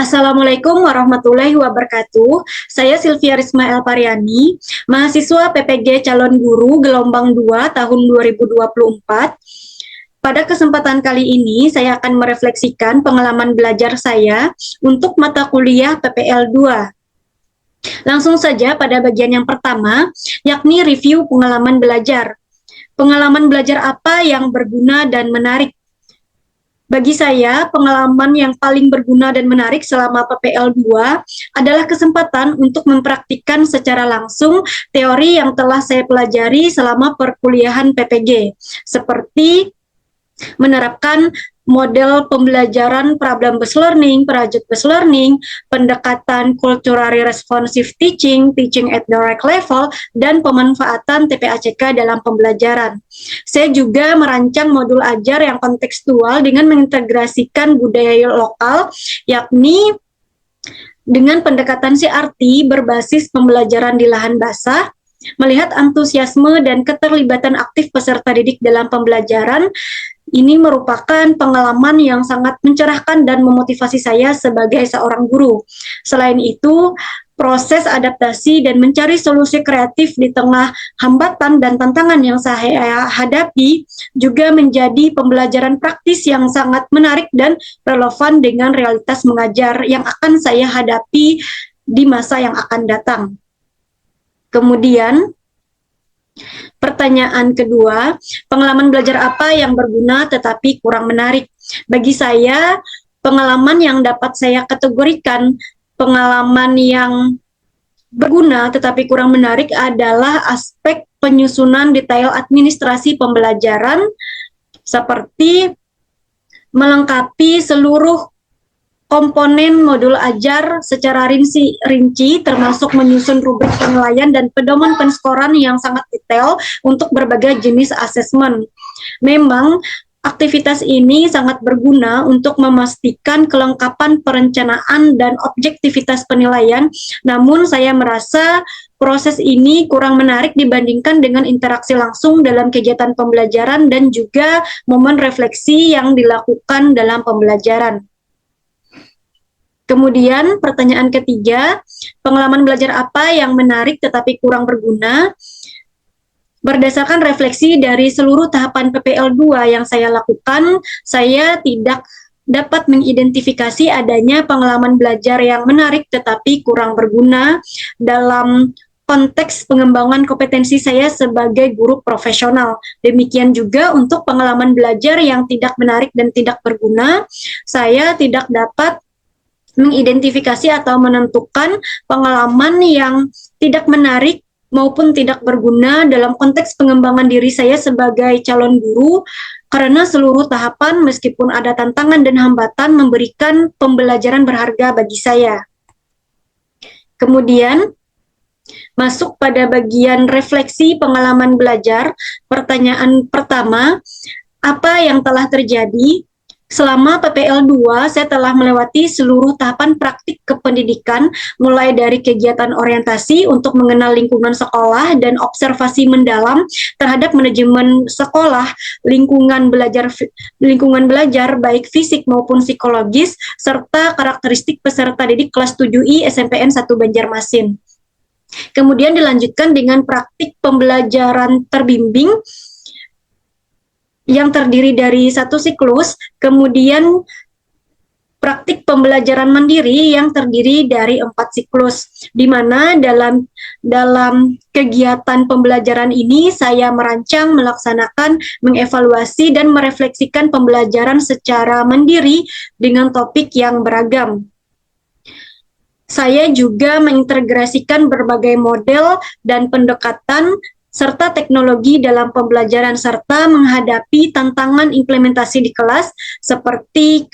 Assalamualaikum warahmatullahi wabarakatuh. Saya Sylvia Risma Elpariani, mahasiswa PPG Calon Guru Gelombang 2 tahun 2024. Pada kesempatan kali ini, saya akan merefleksikan pengalaman belajar saya untuk mata kuliah PPL 2. Langsung saja pada bagian yang pertama, yakni review pengalaman belajar. Pengalaman belajar apa yang berguna dan menarik? Bagi saya, pengalaman yang paling berguna dan menarik selama PPL 2 adalah kesempatan untuk mempraktikkan secara langsung teori yang telah saya pelajari selama perkuliahan PPG, seperti menerapkan model pembelajaran problem-based learning, project-based learning, pendekatan culturally responsive teaching, teaching at direct level, dan pemanfaatan TPACK dalam pembelajaran. Saya juga merancang modul ajar yang kontekstual dengan mengintegrasikan budaya lokal, yakni dengan pendekatan CRT berbasis pembelajaran di lahan basah, melihat antusiasme dan keterlibatan aktif peserta didik dalam pembelajaran. Ini merupakan pengalaman yang sangat mencerahkan dan memotivasi saya sebagai seorang guru. Selain itu, proses adaptasi dan mencari solusi kreatif di tengah hambatan dan tantangan yang saya hadapi juga menjadi pembelajaran praktis yang sangat menarik dan relevan dengan realitas mengajar yang akan saya hadapi di masa yang akan datang. Kemudian, pertanyaan kedua, pengalaman belajar apa yang berguna tetapi kurang menarik? Bagi saya, pengalaman yang dapat saya kategorikan pengalaman yang berguna tetapi kurang menarik adalah aspek penyusunan detail administrasi pembelajaran, seperti melengkapi seluruh komponen modul ajar secara rinci termasuk menyusun rubrik penilaian dan pedoman penskoran yang sangat detail untuk berbagai jenis asesmen. Memang aktivitas ini sangat berguna untuk memastikan kelengkapan perencanaan dan objektivitas penilaian, namun saya merasa proses ini kurang menarik dibandingkan dengan interaksi langsung dalam kegiatan pembelajaran dan juga momen refleksi yang dilakukan dalam pembelajaran. Kemudian pertanyaan ketiga, pengalaman belajar apa yang menarik tetapi kurang berguna? Berdasarkan refleksi dari seluruh tahapan PPL 2 yang saya lakukan, saya tidak dapat mengidentifikasi adanya pengalaman belajar yang menarik tetapi kurang berguna dalam konteks pengembangan kompetensi saya sebagai guru profesional. Demikian juga untuk pengalaman belajar yang tidak menarik dan tidak berguna, saya tidak dapat mengidentifikasi atau menentukan pengalaman yang tidak menarik maupun tidak berguna dalam konteks pengembangan diri saya sebagai calon guru, karena seluruh tahapan meskipun ada tantangan dan hambatan memberikan pembelajaran berharga bagi saya. Kemudian masuk pada bagian refleksi pengalaman belajar. Pertanyaan pertama, apa yang telah terjadi? Selama PPL 2, saya telah melewati seluruh tahapan praktik kependidikan, mulai dari kegiatan orientasi untuk mengenal lingkungan sekolah dan observasi mendalam terhadap manajemen sekolah, lingkungan belajar baik fisik maupun psikologis, serta karakteristik peserta didik kelas 7I SMPN 1 Banjarmasin. Kemudian dilanjutkan dengan praktik pembelajaran terbimbing yang terdiri dari satu siklus, kemudian praktik pembelajaran mandiri yang terdiri dari 4 siklus, di mana dalam kegiatan pembelajaran ini saya merancang, melaksanakan, mengevaluasi, dan merefleksikan pembelajaran secara mandiri dengan topik yang beragam. Saya juga mengintegrasikan berbagai model dan pendekatan serta teknologi dalam pembelajaran serta menghadapi tantangan implementasi di kelas seperti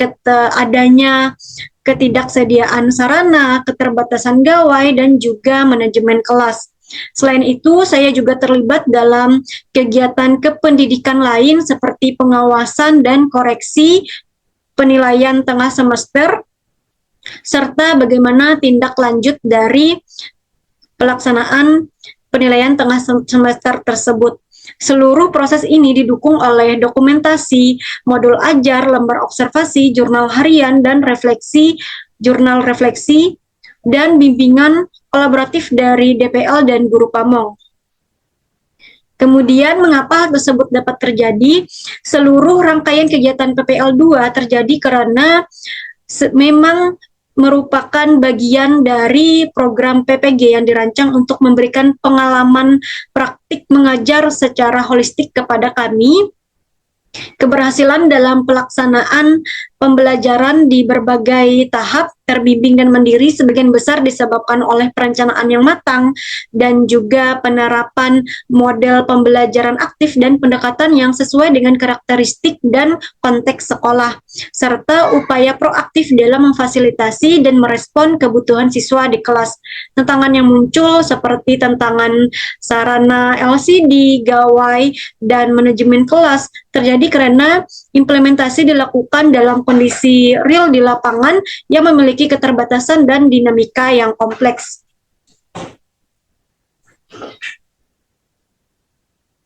adanya ketidaksediaan sarana, keterbatasan gawai, dan juga manajemen kelas. Selain itu, saya juga terlibat dalam kegiatan kependidikan lain seperti pengawasan dan koreksi penilaian tengah semester, serta bagaimana tindak lanjut dari pelaksanaan penilaian tengah semester tersebut. Seluruh proses ini didukung oleh dokumentasi, modul ajar, lembar observasi, jurnal harian, dan refleksi jurnal refleksi, dan bimbingan kolaboratif dari DPL dan guru pamong. Kemudian, mengapa hal tersebut dapat terjadi? Seluruh rangkaian kegiatan PPL 2 terjadi karena memang merupakan bagian dari program PPG yang dirancang untuk memberikan pengalaman praktik mengajar secara holistik kepada kami. Keberhasilan dalam pelaksanaan pembelajaran di berbagai tahap, terbimbing dan mandiri, sebagian besar disebabkan oleh perencanaan yang matang dan juga penerapan model pembelajaran aktif dan pendekatan yang sesuai dengan karakteristik dan konteks sekolah, serta upaya proaktif dalam memfasilitasi dan merespon kebutuhan siswa di kelas. Tantangan yang muncul seperti tantangan sarana LCD, gawai, dan manajemen kelas terjadi karena implementasi dilakukan dalam kondisi real di lapangan yang memiliki keterbatasan dan dinamika yang kompleks.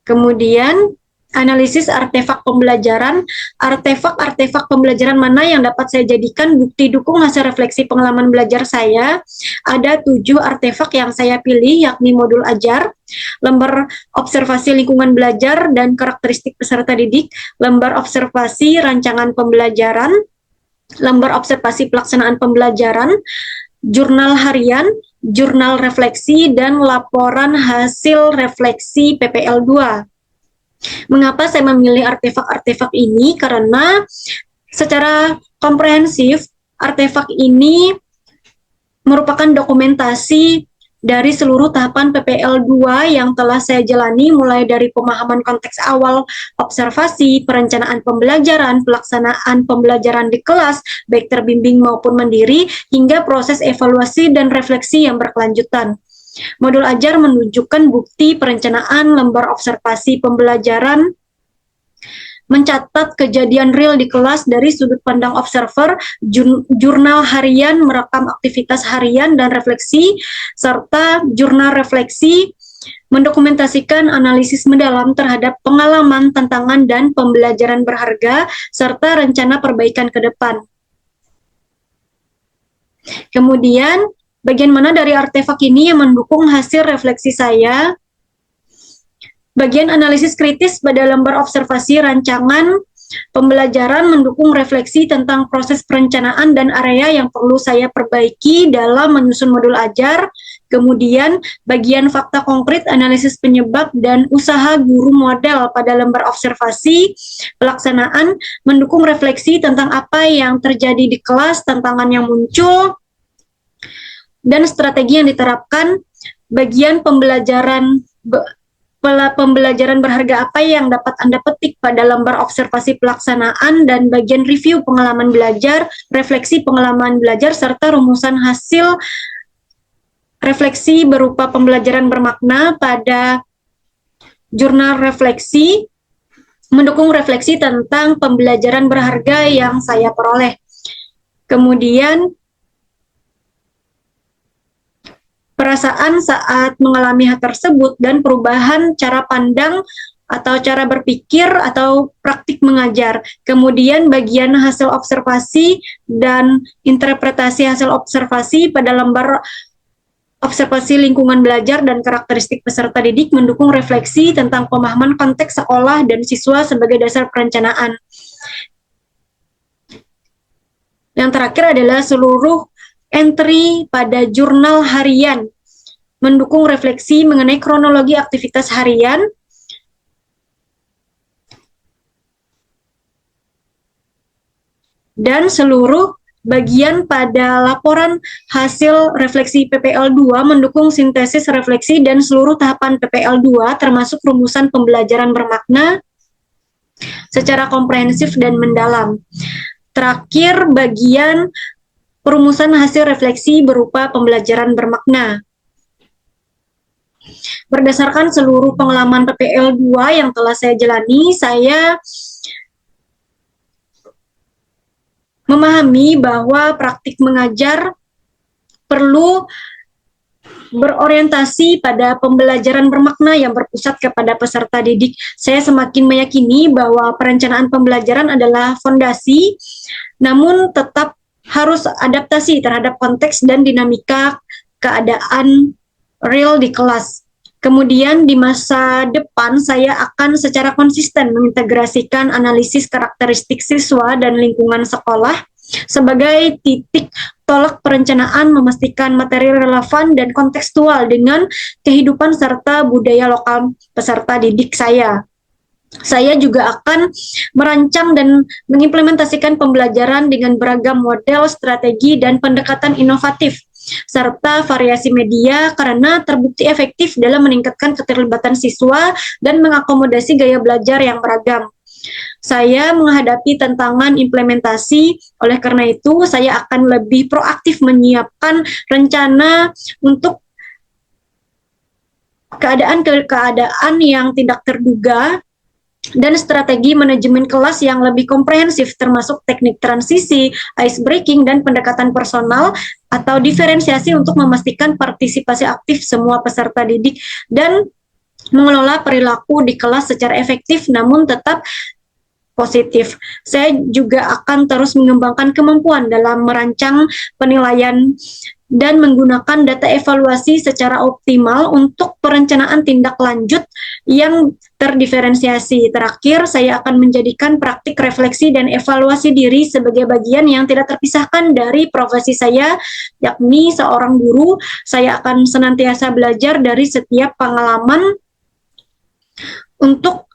Kemudian, analisis artefak pembelajaran. Artefak pembelajaran mana yang dapat saya jadikan bukti dukung hasil refleksi pengalaman belajar saya? Ada 7 artefak yang saya pilih, yakni modul ajar, lembar observasi lingkungan belajar dan karakteristik peserta didik, lembar observasi rancangan pembelajaran, lembar observasi pelaksanaan pembelajaran, jurnal harian, jurnal refleksi, dan laporan hasil refleksi PPL 2. Mengapa saya memilih artefak-artefak ini? Karena secara komprehensif, artefak ini merupakan dokumentasi dari seluruh tahapan PPL 2 yang telah saya jalani, mulai dari pemahaman konteks awal, observasi, perencanaan pembelajaran, pelaksanaan pembelajaran di kelas, baik terbimbing maupun mandiri, hingga proses evaluasi dan refleksi yang berkelanjutan. Modul ajar menunjukkan bukti perencanaan, lembar observasi pembelajaran, mencatat kejadian real di kelas dari sudut pandang observer, jurnal harian merekam aktivitas harian dan refleksi, serta jurnal refleksi mendokumentasikan analisis mendalam terhadap pengalaman, tantangan, dan pembelajaran berharga, serta rencana perbaikan ke depan. Kemudian, bagian mana dari artefak ini yang mendukung hasil refleksi saya? Bagian analisis kritis pada lembar observasi rancangan pembelajaran mendukung refleksi tentang proses perencanaan dan area yang perlu saya perbaiki dalam menyusun modul ajar. Kemudian, bagian fakta konkret, analisis penyebab, dan usaha guru model pada lembar observasi pelaksanaan mendukung refleksi tentang apa yang terjadi di kelas, tantangan yang muncul, dan strategi yang diterapkan. Bagian pembelajaran berharga apa yang dapat Anda petik pada lembar observasi pelaksanaan, dan bagian review pengalaman belajar, refleksi pengalaman belajar, serta rumusan hasil refleksi berupa pembelajaran bermakna pada jurnal refleksi, mendukung refleksi tentang pembelajaran berharga yang saya peroleh. Kemudian, perasaan saat mengalami hal tersebut dan perubahan cara pandang atau cara berpikir atau praktik mengajar. Kemudian bagian hasil observasi dan interpretasi hasil observasi pada lembar observasi lingkungan belajar dan karakteristik peserta didik mendukung refleksi tentang pemahaman konteks sekolah dan siswa sebagai dasar perencanaan. Yang terakhir adalah seluruh entry pada jurnal harian mendukung refleksi mengenai kronologi aktivitas harian, dan seluruh bagian pada laporan hasil refleksi PPL 2 mendukung sintesis refleksi dan seluruh tahapan PPL 2 termasuk rumusan pembelajaran bermakna secara komprehensif dan mendalam. Terakhir, bagian perumusan hasil refleksi berupa pembelajaran bermakna. Berdasarkan seluruh pengalaman PPL 2 yang telah saya jalani, saya memahami bahwa praktik mengajar perlu berorientasi pada pembelajaran bermakna yang berpusat kepada peserta didik. Saya semakin meyakini bahwa perencanaan pembelajaran adalah fondasi, namun tetap harus adaptasi terhadap konteks dan dinamika keadaan real di kelas. Kemudian di masa depan saya akan secara konsisten mengintegrasikan analisis karakteristik siswa dan lingkungan sekolah sebagai titik tolak perencanaan, memastikan materi relevan dan kontekstual dengan kehidupan serta budaya lokal peserta didik saya. Saya juga akan merancang dan mengimplementasikan pembelajaran dengan beragam model, strategi, dan pendekatan inovatif serta variasi media karena terbukti efektif dalam meningkatkan keterlibatan siswa dan mengakomodasi gaya belajar yang beragam. Saya menghadapi tantangan implementasi, oleh karena itu saya akan lebih proaktif menyiapkan rencana untuk keadaan yang tidak terduga dan strategi manajemen kelas yang lebih komprehensif termasuk teknik transisi, ice breaking, dan pendekatan personal atau diferensiasi untuk memastikan partisipasi aktif semua peserta didik dan mengelola perilaku di kelas secara efektif namun tetap positif. Saya juga akan terus mengembangkan kemampuan dalam merancang penilaian dan menggunakan data evaluasi secara optimal untuk perencanaan tindak lanjut yang terdiferensiasi. Terakhir, saya akan menjadikan praktik refleksi dan evaluasi diri sebagai bagian yang tidak terpisahkan dari profesi saya, yakni seorang guru. Saya akan senantiasa belajar dari setiap pengalaman untuk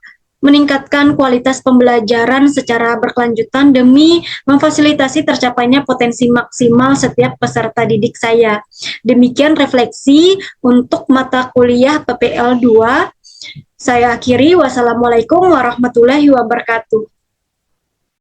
meningkatkan kualitas pembelajaran secara berkelanjutan demi memfasilitasi tercapainya potensi maksimal setiap peserta didik saya. Demikian refleksi untuk mata kuliah PPL 2. Saya akhiri. Wassalamualaikum warahmatullahi wabarakatuh.